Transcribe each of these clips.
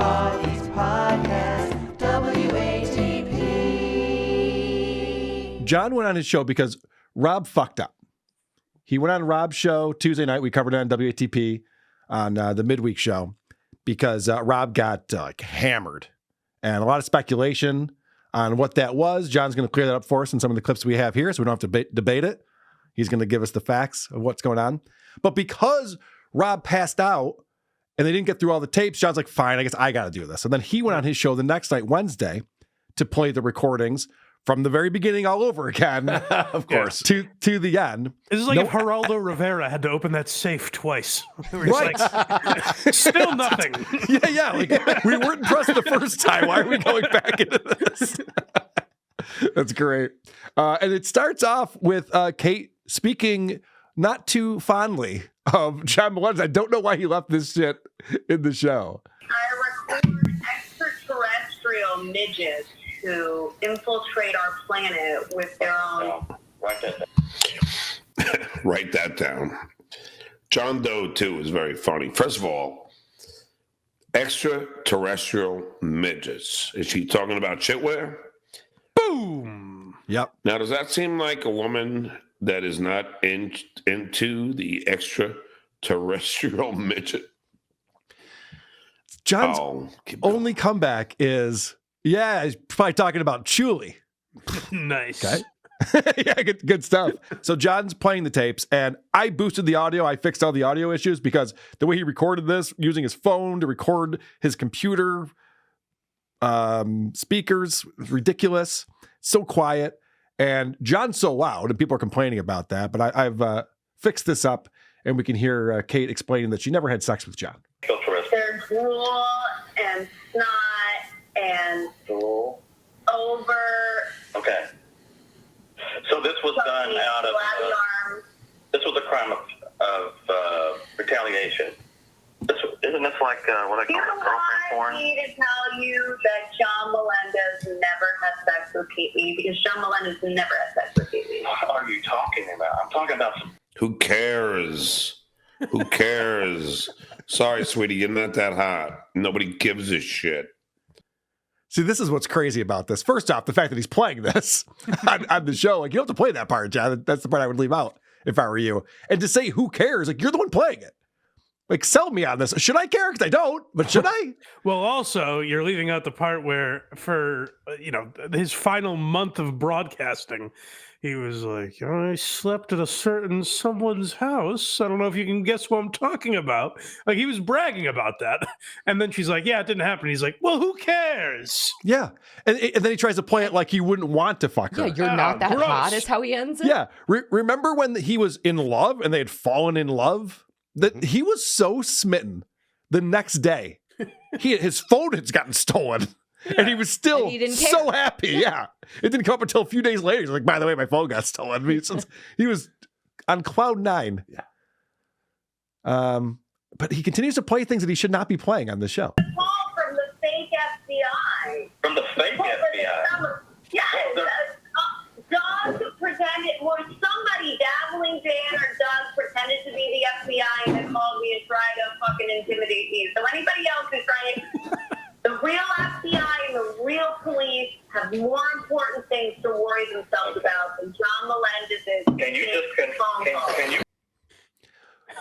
Froggy's Podcast, WATP. John went on his show because Rob fucked up. He went on Rob's show Tuesday night. We covered it on WATP on the midweek show because Rob got hammered. And a lot of speculation on what that was. John's going to clear that up for us in some of the clips we have here, so we don't have to debate it. He's going to give us the facts of what's going on. But because Rob passed out and they didn't get through all the tapes, John's like, fine, I guess I got to do this. And then he went on his show the next night, Wednesday, to play the recordings from the very beginning all over again, of course, to the end. This is like if Geraldo Rivera had to open that safe twice. Right. Like, still nothing. Yeah. Like, we weren't impressed the first time. Why are we going back into this? That's great. And it starts off with Kate speaking not too fondly of John Melendez. I don't know why he left this shit in the show. I record extraterrestrial midgets who infiltrate our planet with their own... Write that down. John Doe, too, is very funny. First of all, extraterrestrial midgets. Is she talking about shitware? Boom. Yep. Now, does that seem like a woman that is not into the extraterrestrial midget? John's only comeback is, he's probably talking about Chuli. Nice. Okay. Yeah, good stuff. So John's playing the tapes, and I boosted the audio. I fixed all the audio issues because the way he recorded this, using his phone to record his computer speakers, was ridiculous. So quiet. And John's so loud, and people are complaining about that. But I've fixed this up, and we can hear Kate explaining that she never had sex with John. Their drool and snot and Drool. over... Okay. So this was done out of... This was a crime of retaliation. Isn't this like what I call girlfriend porn? I need to tell you that John Melendez never had sex with Kate Lee because John Melendez never had sex with Kate Lee. What are you talking about? I'm talking about some... Who cares? Who cares? Sorry, sweetie, you're not that hot. Nobody gives a shit. See, this is what's crazy about this. First off, the fact that he's playing this on the show. Like, you don't have to play that part, John. That's the part I would leave out if I were you. And to say, who cares? Like, you're the one playing it. Like, sell me on this. Should I care? Because I don't, but should I? Well, also, you're leaving out the part where for, his final month of broadcasting, he was like, I slept at a certain someone's house. I don't know if you can guess what I'm talking about. Like, he was bragging about that. And then she's like, yeah, it didn't happen. He's like, well, who cares? Yeah. And then he tries to play it like he wouldn't want to fuck her. Yeah, you're not that gross. hot is how he ends it. Yeah. Remember when he was in love and they had fallen in love? That he was so smitten the next day. His phone had gotten stolen. Yeah. And he was still so happy. Yeah. It didn't come up until a few days later. He's like, by the way, my phone got stolen. He was on cloud nine. Yeah. But he continues to play things that he should not be playing on the show. Call from the fake FBI. From the fake FBI? Yes. Doug pretended, somebody, Dabbling Dan or Doug, pretended to be the FBI and then called me and tried to fucking intimidate me. So anybody else who's trying, the real FBI and the real police have more important things to worry themselves about than John Melendez's. Can you just can you?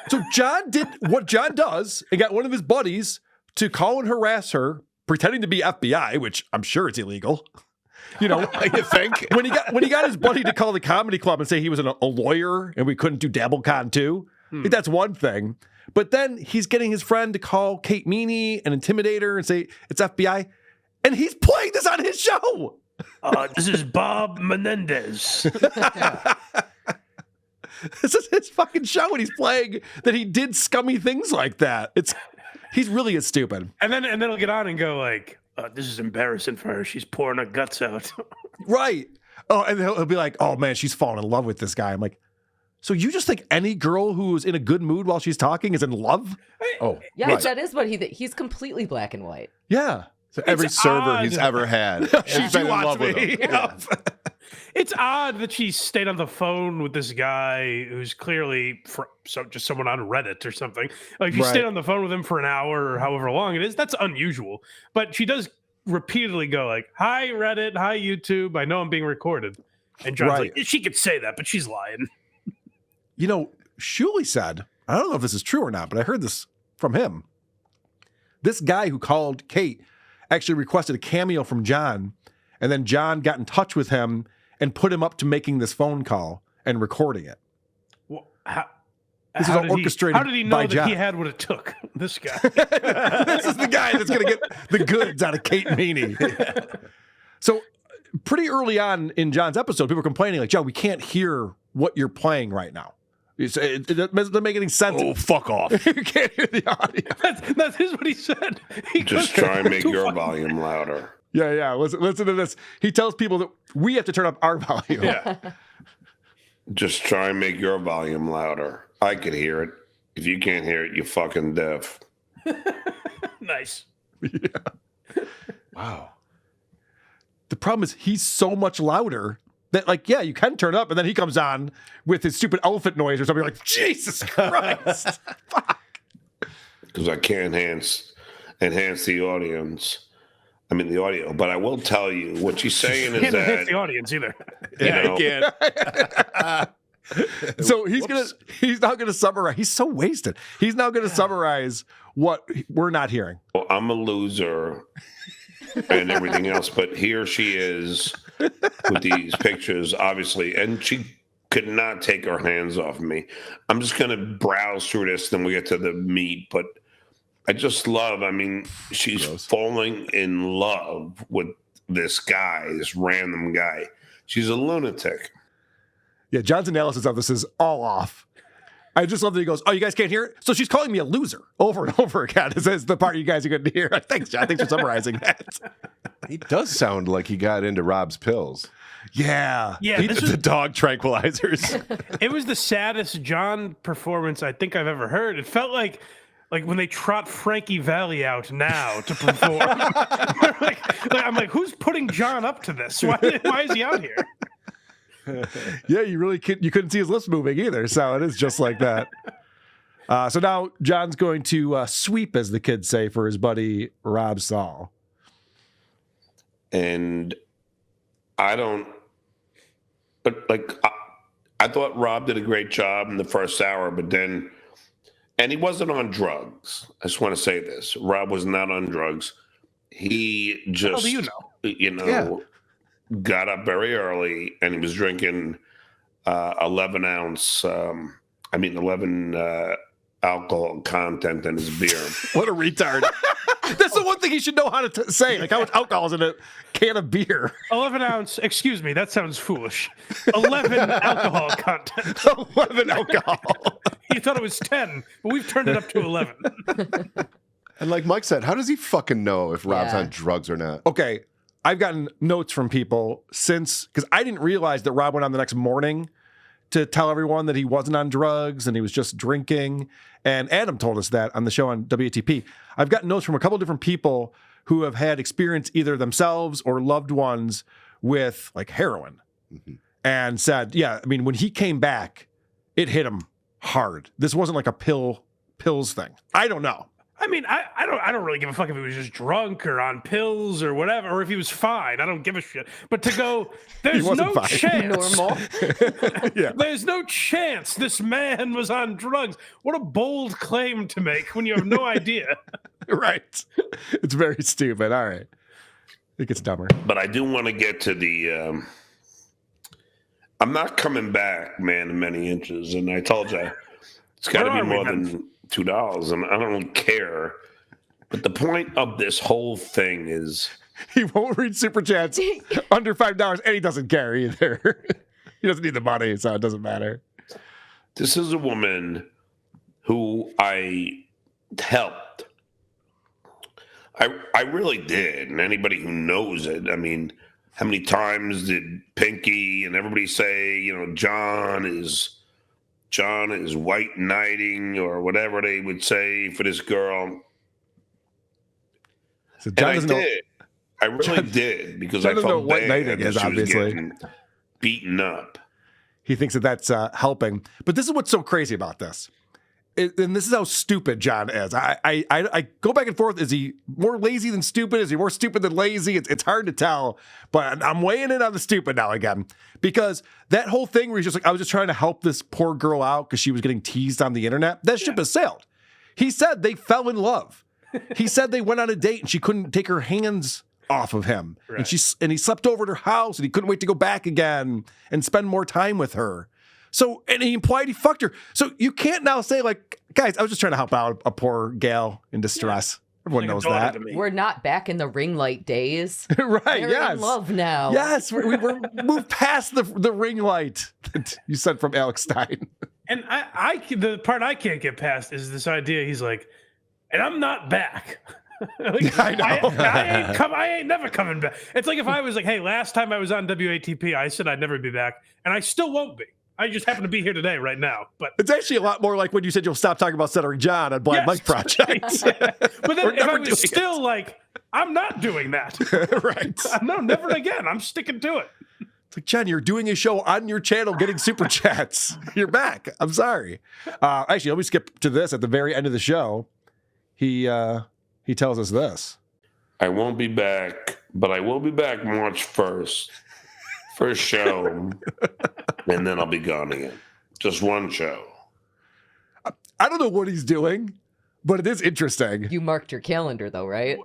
So John did what John does and got one of his buddies to call and harass her, pretending to be FBI, which I'm sure it's illegal. You think when he got his buddy to call the comedy club and say he was a lawyer and we couldn't do DabbleCon too, that's one thing. But then he's getting his friend to call Kate Meany and intimidate her and say it's FBI, and he's playing this on his show. This is Bob Menendez. This is his fucking show, and he's playing that he did scummy things like that. He's really stupid. And then he'll get on and go like, this is embarrassing for her. She's pouring her guts out. Right. Oh, and he'll be like, oh, man, she's falling in love with this guy. I'm like, so you just think any girl who's in a good mood while she's talking is in love? Oh, yeah, right. That is what he's completely black and white. Yeah. So every server he's ever had has been in love with him. Yeah. It's odd that she stayed on the phone with this guy who's clearly just someone on Reddit or something. Like, she stayed on the phone with him for an hour or however long it is. That's unusual. But she does repeatedly go like, "Hi, Reddit. Hi, YouTube. I know I'm being recorded." And John's like, she could say that, but she's lying. You know, Shuley said, I don't know if this is true or not, but I heard this from him. This guy who called Kate actually requested a cameo from John, and then John got in touch with him and put him up to making this phone call and recording it. Well, this is all orchestrated how did he know by that John. he had what it took? This guy. This is the guy that's going to get the goods out of Kate Meany. So pretty early on in John's episode, people were complaining like, John, we can't hear what you're playing right now. It doesn't make any sense. Oh, fuck off. You can't hear the audio. That's what he said. Just try and make your volume louder. Yeah. Listen to this. He tells people that we have to turn up our volume. Yeah. Just try and make your volume louder. I could hear it. If you can't hear it, you're fucking deaf. Nice. Yeah. Wow. The problem is he's so much louder that, like, yeah, you can turn up, and then he comes on with his stupid elephant noise or something. You're like, Jesus Christ. Fuck. Because I can't enhance the audience. I mean, the audio. But I will tell you, what she's saying is Can't hit that the audience either. you know, can't. So he's now gonna summarize. He's so wasted. He's now gonna summarize what we're not hearing. well, I'm a loser and everything else, but here she is with these pictures, obviously, and she could not take her hands off me. I'm just gonna browse through this, then we get to the meat, but I just love, I mean, she's falling in love with this guy, this random guy. She's a lunatic. Yeah, John's analysis of this is all off. I just love that he goes, "Oh, you guys can't hear it?" So she's calling me a loser over and over again. This is the part you guys are going to hear. Thanks, John. Thanks for summarizing that. He does sound like he got into Rob's pills. Yeah. The dog tranquilizers. It was the saddest John performance I think I've ever heard. It felt like when they trot Frankie Valli out now to perform. I'm like, who's putting John up to this? Why is he out here? Yeah, you couldn't see his lips moving either. So it is just like that. So now John's going to sweep, as the kids say, for his buddy Rob Saul. And I thought Rob did a great job in the first hour, but then, and he wasn't on drugs. I just want to say this. Rob was not on drugs. He just, got up very early and he was drinking 11 alcohol content in his beer. What a retard. That's the one thing he should know how to say. Like, how much alcohol is in a can of beer? 11 ounce, excuse me, that sounds foolish. 11 alcohol content. 11 alcohol. You thought it was 10, but we've turned it up to 11. And like Mike said, how does he fucking know if Rob's on drugs or not? Okay, I've gotten notes from people because I didn't realize that Rob went on the next morning to tell everyone that he wasn't on drugs and he was just drinking. And Adam told us that on the show on WATP. I've gotten notes from a couple of different people who have had experience either themselves or loved ones with like heroin and said, yeah, I mean, when he came back, it hit him hard. This wasn't like a pills thing. I don't know. I mean, I don't really give a fuck if he was just drunk or on pills or whatever, or if he was fine. I don't give a shit. But to go, there's no chance. Normal. Yeah. There's no chance this man was on drugs. What a bold claim to make when you have no idea. Right. It's very stupid. All right. It gets dumber. But I do want to get to the I'm not coming back, man, in many inches. And I told you, it's got to be more than $2, and I don't really care. But the point of this whole thing is he won't read super chats under $5, and he doesn't care either. He doesn't need the money, so it doesn't matter. This is a woman who I helped. I really did, and anybody who knows it, I mean, how many times did Pinky and everybody say, John is white knighting or whatever they would say for this girl. So John and I did. I really did because I felt what bad knighting is, that she was obviously. getting beaten up. He thinks that that's helping. But this is what's so crazy about this. And this is how stupid John is. I go back and forth. Is he more lazy than stupid? Is he more stupid than lazy? It's hard to tell. But I'm weighing in on the stupid now again. Because that whole thing where he's just like, I was just trying to help this poor girl out because she was getting teased on the internet. That ship has sailed. He said they fell in love. He said they went on a date and she couldn't take her hands off of him. Right. And he slept over at her house and he couldn't wait to go back again and spend more time with her. So, and he implied he fucked her. So you can't now say like, guys, I was just trying to help out a poor gal in distress. Yeah. Everyone knows that. We're not back in the ring light days. Right, They're yes. in love now. Yes, we're moved past the ring light that you sent from Alex Stein. And the part I can't get past is this idea. He's like, and I'm not back. Like, I know. I ain't never coming back. It's like if I was like, hey, last time I was on WATP, I said I'd never be back, and I still won't be. I just happen to be here today, right now. But it's actually a lot more like when you said you'll stop talking about Stuttering John on Blind Mike Project. But then if I was still like, I'm not doing that. Right. No, never again. I'm sticking to it. It's like, John, you're doing a show on your channel getting super chats. You're back. I'm sorry. Actually, let me skip to this at the very end of the show. He tells us this. I won't be back, but I will be back March 1st. First show, and then I'll be gone again. Just one show. I don't know what he's doing, but it is interesting. You marked your calendar, though, right?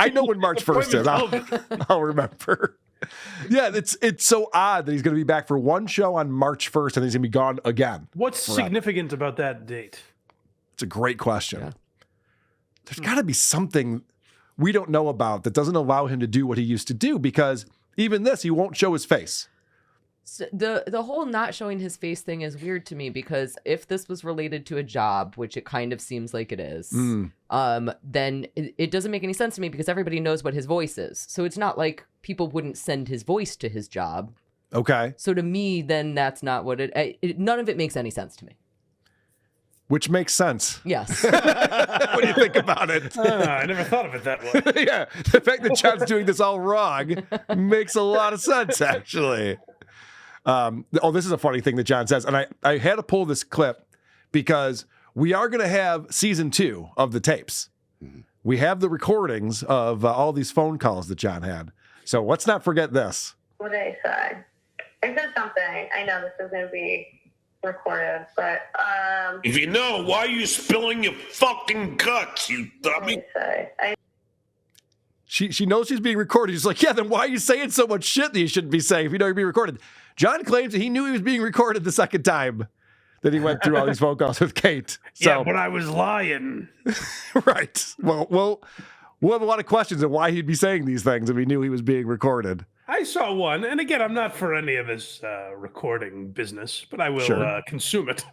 I know when March 1st is. I'll remember. Yeah, it's so odd that he's going to be back for one show on March 1st, and then he's going to be gone again. What's significant about that date? It's a great question. Yeah. There's got to be something we don't know about that doesn't allow him to do what he used to do, because even this, he won't show his face. So the whole not showing his face thing is weird to me, because if this was related to a job, which it kind of seems like it is, then it doesn't make any sense to me, because everybody knows what his voice is. So it's not like people wouldn't send his voice to his job. Okay. So to me, then that's not what none of it makes any sense to me. Which makes sense. Yes. What do you think about it? I never thought of it that way. Yeah. The fact that John's doing this all wrong makes a lot of sense, actually. This is a funny thing that John says. And I had to pull this clip because we are going to have season 2 of the tapes. We have the recordings of all these phone calls that John had. So let's not forget this. What did I say? I said something. I know this is going to be recorded, but if you know, why are you spilling your fucking guts, you dummy? She knows she's being recorded. She's like, yeah, then why are you saying so much shit that you shouldn't be saying if you know you're being recorded? John claims that he knew he was being recorded the second time that he went through all these phone calls with Kate. So, yeah, but I was lying. Right. Well, we'll have a lot of questions on why he'd be saying these things if he knew he was being recorded. I saw one, and again, I'm not for any of this recording business, but I will consume it.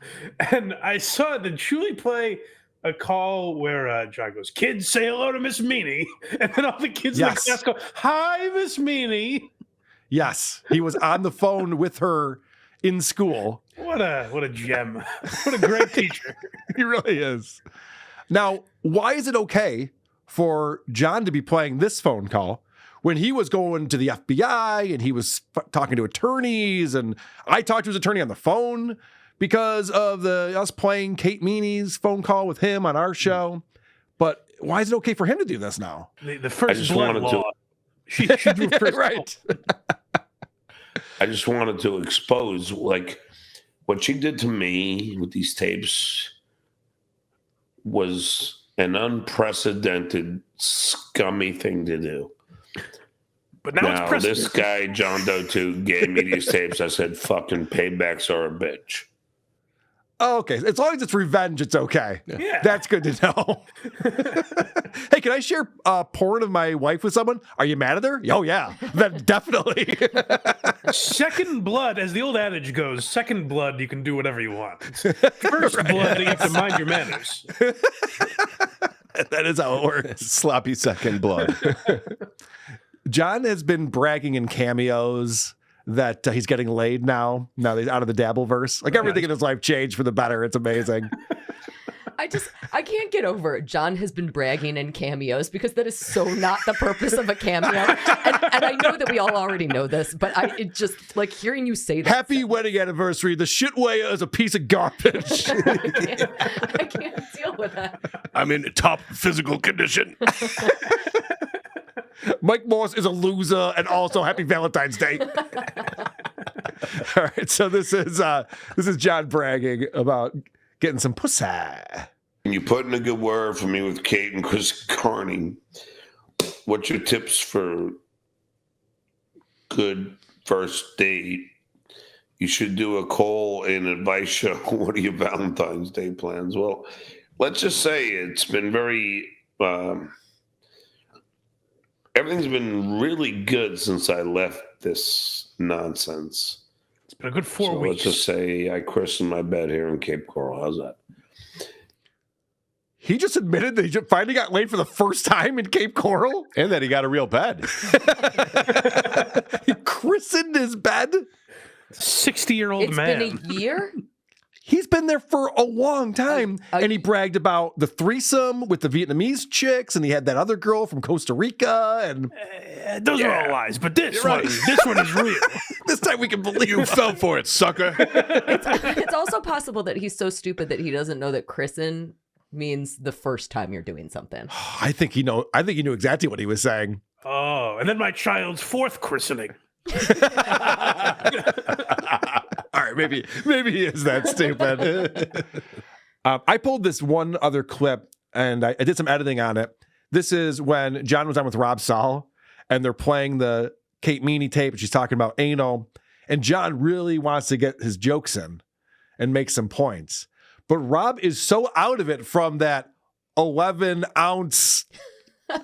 And I saw the Julie play a call where John goes, "Kids, say hello to Miss Meanie," and then all the kids in the class go, "Hi, Miss Meanie." Yes, he was on the phone with her in school. What a gem! What a great teacher. He really is. Now, why is it okay for John to be playing this phone call when he was going to the FBI and he was talking to attorneys, and I talked to his attorney on the phone because of us playing Kate Meanie's phone call with him on our show? But why is it okay for him to do this now? The first blood law. She drew first right. I just wanted to expose, like, what she did to me with these tapes was an unprecedented, scummy thing to do. But now it's this guy, John Doe 2, gave me these tapes. I said, fucking paybacks are a bitch. Oh, okay. As long as it's revenge, it's okay. Yeah. That's good to know. Hey, can I share porn of my wife with someone? Are you mad at her? Oh, yeah. Then definitely. Second blood, as the old adage goes, second blood, you can do whatever you want. First blood, you have to mind your manners. That is how it works. Sloppy second blood. John has been bragging in cameos that he's getting laid now that he's out of the Dabbleverse. Like, everything in his life changed for the better. It's amazing. I can't get over it. John has been bragging in cameos because that is so not the purpose of a cameo. And I know that we all already know this, but it just, like, hearing you say that. Happy wedding anniversary. The shitway is a piece of garbage. I can't deal with that. I'm in top physical condition. Mike Morse is a loser, and also happy Valentine's Day. All right, so this is John bragging about getting some pussy. And you put in a good word for me with Kate and Chris Carney. What's your tips for good first date? You should do a call-in advice show. What are your Valentine's Day plans? Well, let's just say it's been very... everything's been really good since I left this nonsense. It's been a good 4 weeks. Let's just say I christened my bed here in Cape Coral. How's that? He just admitted that he finally got laid for the first time in Cape Coral? And that he got a real bed. He christened his bed? 60-year-old man. It's been a year? He's been there for a long time, and he bragged about the threesome with the Vietnamese chicks, and he had that other girl from Costa Rica, and those are all lies, but this one is real. This time we can believe. You fell for it, sucker. It's also possible that he's so stupid that he doesn't know that christen means the first time you're doing something. I think he knew exactly what he was saying. Oh, and then my child's fourth christening. All right, maybe he is that stupid. I pulled this one other clip, and I did some editing on it. This is when John was on with Rob Saul, and they're playing the Kate Meany tape, and she's talking about anal, and John really wants to get his jokes in and make some points. But Rob is so out of it from that 11-ounce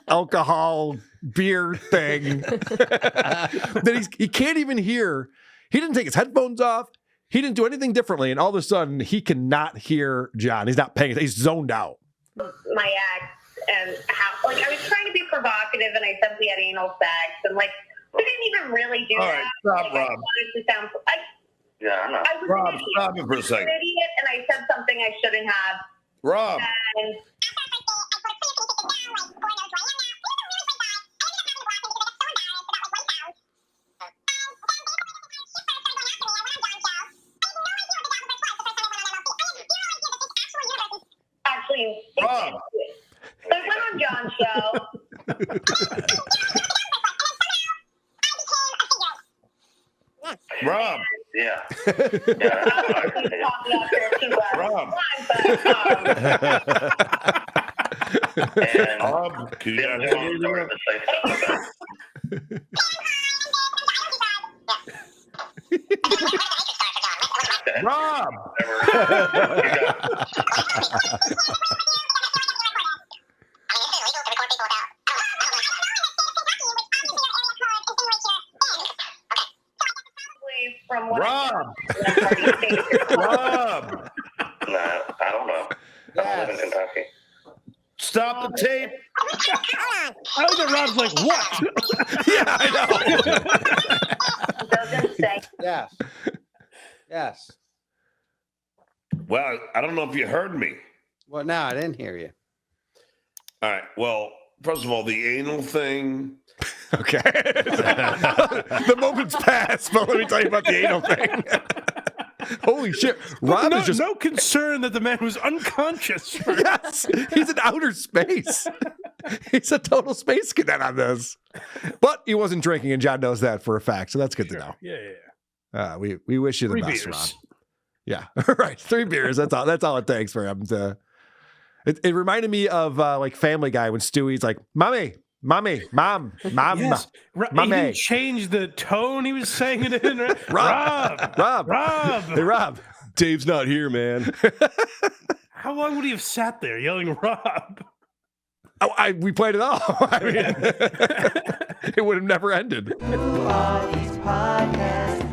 alcohol beer thing that he can't even hear. He didn't take his headphones off. He didn't do anything differently. And all of a sudden, he cannot hear John. He's not paying attention. He's zoned out. My ex and how, like, I was trying to be provocative and I said we had anal sex and, like, we didn't even really do All that. right, stop, like, I Rob. wanted to sound, Yeah, I know. I was Rob, an idiot. stop it for a I was second. an idiot and I said something I shouldn't have. Rob. And actually, Rob. so I went on John's show. Rob. Yeah. I was talking out there too Rob. And Rob, do you then not John have anything started to say something about Rob. From what Rob. Rob. No, I don't know. I don't live in Kentucky. Stop the tape. I know that Rob's like, what? Yeah, I know. doesn't say. Yes. Yes. Well, I don't know if you heard me. Well, no, I didn't hear you. All right. Well, first of all, the anal thing. Okay. The moment's passed, but let me tell you about the anal thing. Holy shit. Rob no, is just... no concern that the man was unconscious. Yes, he's in outer space. He's a total space cadet on this. But he wasn't drinking, and John knows that for a fact, so that's good to know. Yeah. We wish you the 3 best, beers. Rob. Yeah, right. 3 beers. That's all it takes for him to. It reminded me of like Family Guy when Stewie's like, "Mommy, mom." Yes. He Mommy. didn't change the tone he was saying it in. Right? Rob. Hey, Rob. Dave's not here, man. How long would he have sat there yelling Rob? Oh, we played it all. I mean, it would have never ended. Broskie Podcast.